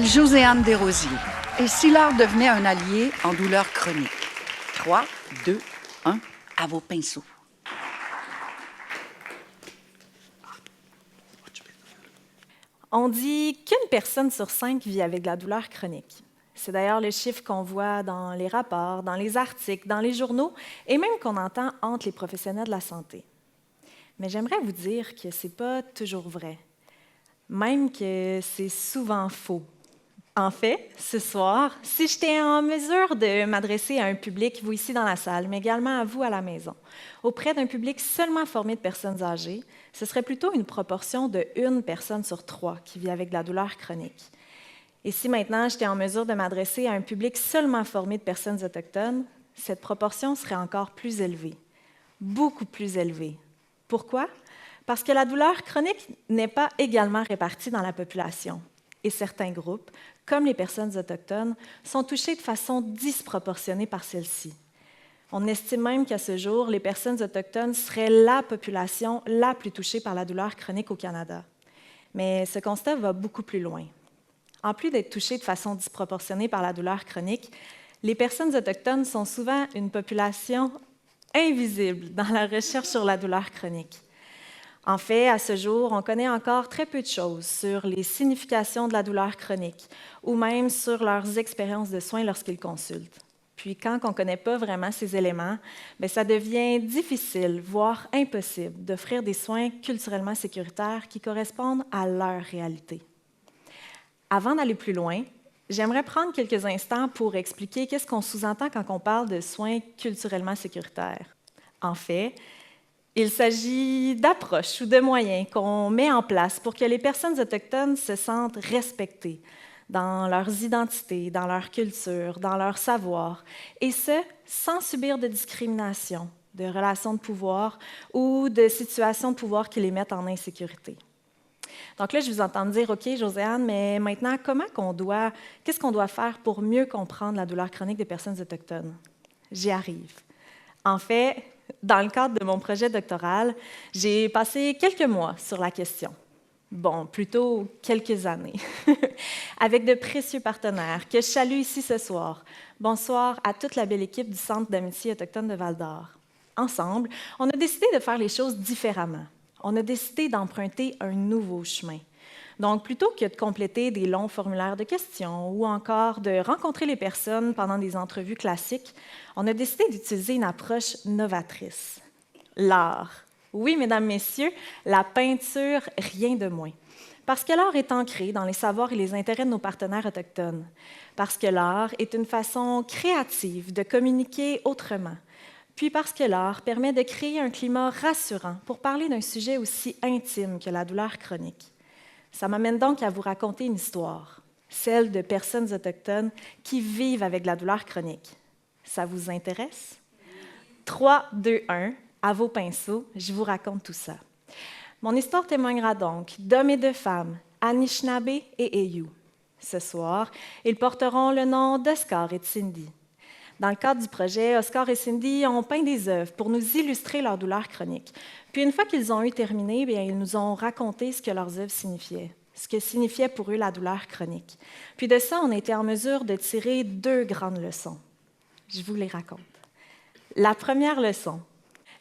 Joséanne Desrosiers. Et si l'art devenait un allié en douleur chronique? 3, 2, 1, à vos pinceaux. On dit qu'une personne sur 5 vit avec de la douleur chronique. C'est d'ailleurs le chiffre qu'on voit dans les rapports, dans les articles, dans les journaux et même qu'on entend entre les professionnels de la santé. Mais j'aimerais vous dire que ce n'est pas toujours vrai, même que c'est souvent faux. En fait, ce soir, si j'étais en mesure de m'adresser à un public, vous ici dans la salle, mais également à vous à la maison, auprès d'un public seulement formé de personnes âgées, ce serait plutôt une proportion de 1 personne sur 3 qui vit avec de la douleur chronique. Et si maintenant j'étais en mesure de m'adresser à un public seulement formé de personnes autochtones, cette proportion serait encore plus élevée, beaucoup plus élevée. Pourquoi? Parce que la douleur chronique n'est pas également répartie dans la population. Et certains groupes, comme les personnes autochtones, sont touchés de façon disproportionnée par celle-ci. On estime même qu'à ce jour, les personnes autochtones seraient la population la plus touchée par la douleur chronique au Canada. Mais ce constat va beaucoup plus loin. En plus d'être touchées de façon disproportionnée par la douleur chronique, les personnes autochtones sont souvent une population invisible dans la recherche sur la douleur chronique. En fait, à ce jour, on connaît encore très peu de choses sur les significations de la douleur chronique ou même sur leurs expériences de soins lorsqu'ils consultent. Puis quand on ne connaît pas vraiment ces éléments, ça devient difficile, voire impossible, d'offrir des soins culturellement sécuritaires qui correspondent à leur réalité. Avant d'aller plus loin, j'aimerais prendre quelques instants pour expliquer qu'est-ce qu'on sous-entend quand on parle de soins culturellement sécuritaires. En fait, il s'agit d'approches ou de moyens qu'on met en place pour que les personnes autochtones se sentent respectées dans leurs identités, dans leur culture, dans leur savoir, et ce, sans subir de discrimination, de relations de pouvoir ou de situations de pouvoir qui les mettent en insécurité. Donc là, je vous entends me dire, OK, Joséanne, mais maintenant, qu'est-ce qu'on doit faire pour mieux comprendre la douleur chronique des personnes autochtones? J'y arrive. En fait, dans le cadre de mon projet doctoral, j'ai passé quelques mois sur la question. Bon, plutôt quelques années, avec de précieux partenaires que je salue ici ce soir. Bonsoir à toute la belle équipe du Centre d'amitié autochtone de Val-d'Or. Ensemble, on a décidé de faire les choses différemment. On a décidé d'emprunter un nouveau chemin. Donc, plutôt que de compléter des longs formulaires de questions ou encore de rencontrer les personnes pendant des entrevues classiques, on a décidé d'utiliser une approche novatrice. L'art. Oui, mesdames, messieurs, la peinture, rien de moins. Parce que l'art est ancré dans les savoirs et les intérêts de nos partenaires autochtones. Parce que l'art est une façon créative de communiquer autrement. Puis parce que l'art permet de créer un climat rassurant pour parler d'un sujet aussi intime que la douleur chronique. Ça m'amène donc à vous raconter une histoire, celle de personnes autochtones qui vivent avec la douleur chronique. Ça vous intéresse? 3, 2, 1, à vos pinceaux, je vous raconte tout ça. Mon histoire témoignera donc d'hommes et de femmes, Anishinaabe et Eyu. Ce soir, ils porteront le nom d'Oscar et de Cindy. Dans le cadre du projet, Oscar et Cindy ont peint des œuvres pour nous illustrer leur douleur chronique. Puis une fois qu'ils ont eu terminé, ils nous ont raconté ce que leurs œuvres signifiaient, ce que signifiait pour eux la douleur chronique. Puis de ça, on a été en mesure de tirer 2 grandes leçons. Je vous les raconte. La première leçon.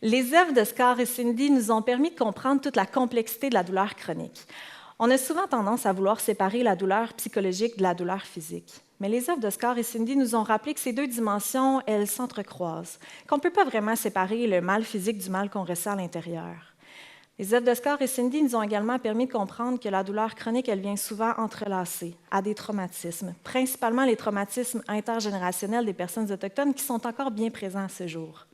Les œuvres d'Oscar et Cindy nous ont permis de comprendre toute la complexité de la douleur chronique. On a souvent tendance à vouloir séparer la douleur psychologique de la douleur physique. Mais les œuvres d'Oscar et Cindy nous ont rappelé que ces 2 dimensions, elles s'entrecroisent, qu'on ne peut pas vraiment séparer le mal physique du mal qu'on ressent à l'intérieur. Les œuvres d'Oscar et Cindy nous ont également permis de comprendre que la douleur chronique, elle vient souvent entrelacée à des traumatismes, principalement les traumatismes intergénérationnels des personnes autochtones qui sont encore bien présents à ce jour.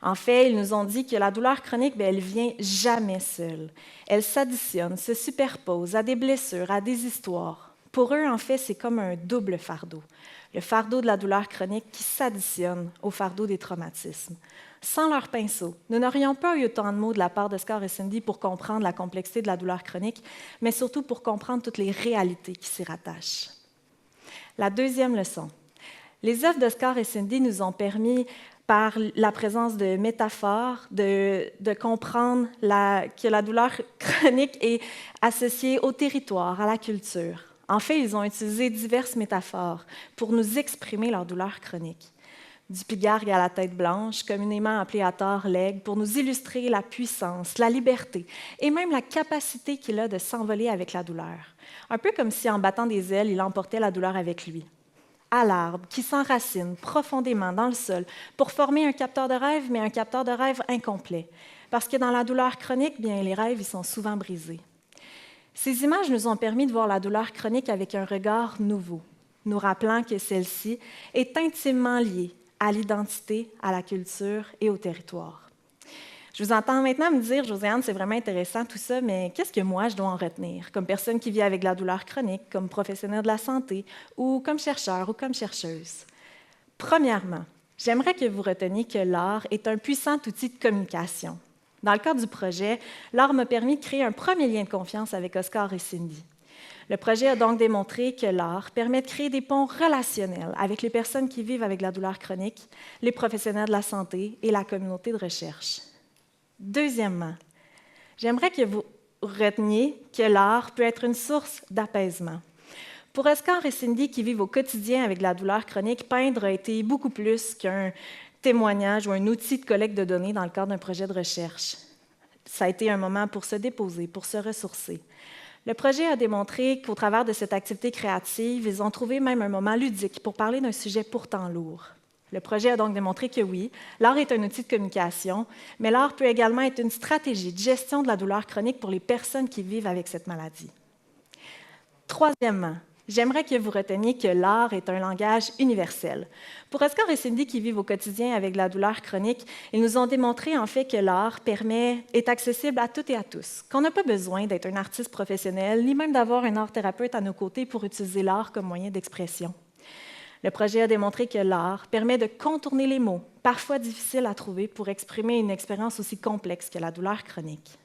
En fait, ils nous ont dit que la douleur chronique, elle ne vient jamais seule. Elle s'additionne, se superpose à des blessures, à des histoires. Pour eux, en fait, c'est comme un double fardeau. Le fardeau de la douleur chronique qui s'additionne au fardeau des traumatismes. Sans leur pinceau, nous n'aurions pas eu autant de mots de la part d'Oscar et Cindy pour comprendre la complexité de la douleur chronique, mais surtout pour comprendre toutes les réalités qui s'y rattachent. La deuxième leçon. Les œuvres d'Oscar et Cindy nous ont permis, par la présence de métaphores, de comprendre que la douleur chronique est associée au territoire, à la culture. En fait, ils ont utilisé diverses métaphores pour nous exprimer leur douleur chronique. Du pigargue à la tête blanche, communément appelé à tort l'aigle, pour nous illustrer la puissance, la liberté et même la capacité qu'il a de s'envoler avec la douleur. Un peu comme si en battant des ailes, il emportait la douleur avec lui. À l'arbre, qui s'enracine profondément dans le sol pour former un capteur de rêve, mais un capteur de rêve incomplet. Parce que dans la douleur chronique, bien, les rêves ils sont souvent brisés. Ces images nous ont permis de voir la douleur chronique avec un regard nouveau, nous rappelant que celle-ci est intimement liée à l'identité, à la culture et au territoire. Je vous entends maintenant me dire, Josiane, c'est vraiment intéressant tout ça, mais qu'est-ce que moi je dois en retenir, comme personne qui vit avec la douleur chronique, comme professionnel de la santé, ou comme chercheur ou comme chercheuse? Premièrement, j'aimerais que vous reteniez que l'art est un puissant outil de communication. Dans le cadre du projet, l'art m'a permis de créer un premier lien de confiance avec Oscar et Cindy. Le projet a donc démontré que l'art permet de créer des ponts relationnels avec les personnes qui vivent avec la douleur chronique, les professionnels de la santé et la communauté de recherche. Deuxièmement, j'aimerais que vous reteniez que l'art peut être une source d'apaisement. Pour Oscar et Cindy qui vivent au quotidien avec la douleur chronique, peindre a été beaucoup plus qu'un témoignage ou un outil de collecte de données dans le cadre d'un projet de recherche. Ça a été un moment pour se déposer, pour se ressourcer. Le projet a démontré qu'au travers de cette activité créative, ils ont trouvé même un moment ludique pour parler d'un sujet pourtant lourd. Le projet a donc démontré que oui, l'art est un outil de communication, mais l'art peut également être une stratégie de gestion de la douleur chronique pour les personnes qui vivent avec cette maladie. Troisièmement, j'aimerais que vous reteniez que l'art est un langage universel. Pour Oscar et Cindy qui vivent au quotidien avec la douleur chronique, ils nous ont démontré en fait que l'art est accessible à toutes et à tous, qu'on n'a pas besoin d'être un artiste professionnel, ni même d'avoir un art-thérapeute à nos côtés pour utiliser l'art comme moyen d'expression. Le projet a démontré que l'art permet de contourner les mots, parfois difficiles à trouver, pour exprimer une expérience aussi complexe que la douleur chronique.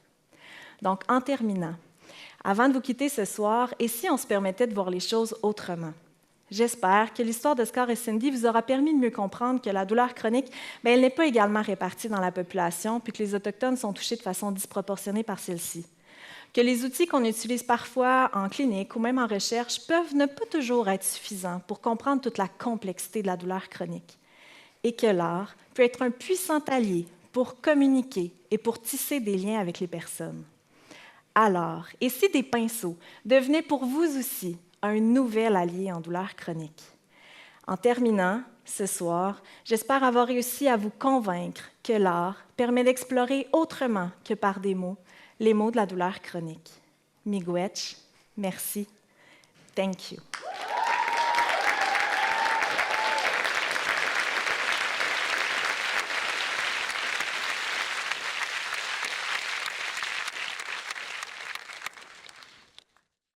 Donc, en terminant, avant de vous quitter ce soir, et si on se permettait de voir les choses autrement? J'espère que l'histoire d'Oscar et Cindy vous aura permis de mieux comprendre que la douleur chronique, elle n'est pas également répartie dans la population, puis que les Autochtones sont touchés de façon disproportionnée par celle-ci. Que les outils qu'on utilise parfois en clinique ou même en recherche peuvent ne pas toujours être suffisants pour comprendre toute la complexité de la douleur chronique. Et que l'art peut être un puissant allié pour communiquer et pour tisser des liens avec les personnes. Alors, et si des pinceaux devenaient pour vous aussi un nouvel allié en douleur chronique? En terminant, ce soir, j'espère avoir réussi à vous convaincre que l'art permet d'explorer autrement que par des mots, les mots de la douleur chronique. Miigwech, merci, thank you.